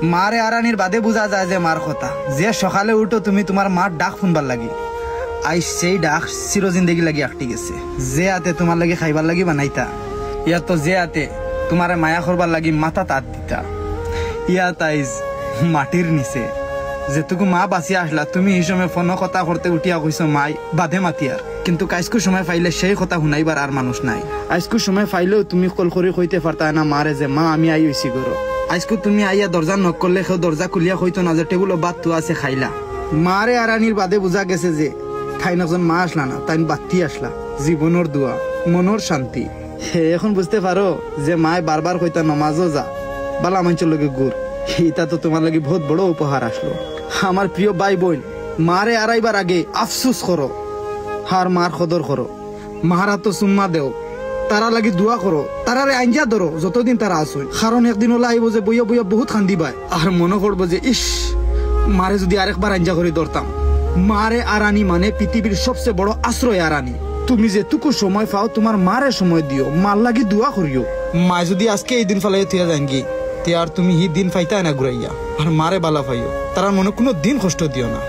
মারে আরানির বাদে বোঝা যায় যে মার কথা যে সকালে উঠো তুমি তোমার মার ডাক শুনবার লাগি আই সেই ডাক চিরজিন্দেগি লাগি আটটি গেছে যে আতে তোমার লাগি খাইবার লাগি বানাইতা ইয়া তো যে আতে তোমারে মায়া করবার লাগি মাথা তাত দিতা ইয়া তাইজ মাটির নিচে যেটুকু মা বাঁচিয়া আসলা তুমি এই সময় ফোন কথা করতে উঠিয়া কইছো মাই বাধে মাতিয়ার কিন্তু কাজকু সময় পাইলে সেই কথা শুনাইবার আর মানুষ নাই আজকু সময় পাইলেও তুমি কল করে কইতে পারতা না মারে যে মা আমি আই হইছি গরো আজকু তুমি আইয়া দরজা নক করলে কেউ দরজা খুলিয়া কইতো না যে টেবুল বাদ তো আছে খাইলা মারে আরানির বাদে বোঝা গেছে যে ঠাইন একজন মা আসলা না তাই বাতি আসলা জীবনের দোয়া মনের শান্তি এখন বুঝতে পারো যে মায় বারবার কইতা নমাজও যা বালা মানুষের লগে গুড় এটা তো তোমার লাগে বহুত বড় উপহার আসলো আমার প্রিয় ভাই বোন মারে আড়াইবার আগে আফসুস করো হার মার কদর করো মাহারা তো সুম্মা দেও তারা লাগি দোয়া করো তারারে আইনজা ধরো যতদিন তারা আসো কারণ একদিন ওলা আইব যে বইয়া বইয়া বহুত খান্দি পায় আর মনে করবো যে ইস মারে যদি আরেকবার আইনজা করে ধরতাম মারে আরানি মানে পৃথিবীর সবচেয়ে বড় আশ্রয় আরানি তুমি যেটুকু সময় পাও তোমার মারে সময় দিও মার লাগি দোয়া করিও মা যদি আজকে এই দিন ফেলাই থিয়া যান কি তে আর তুমি হি দিন পাইতা না ঘুরাইয়া আর মারে বালা পাইও তার মনে কোনো দিন কষ্ট দিও না।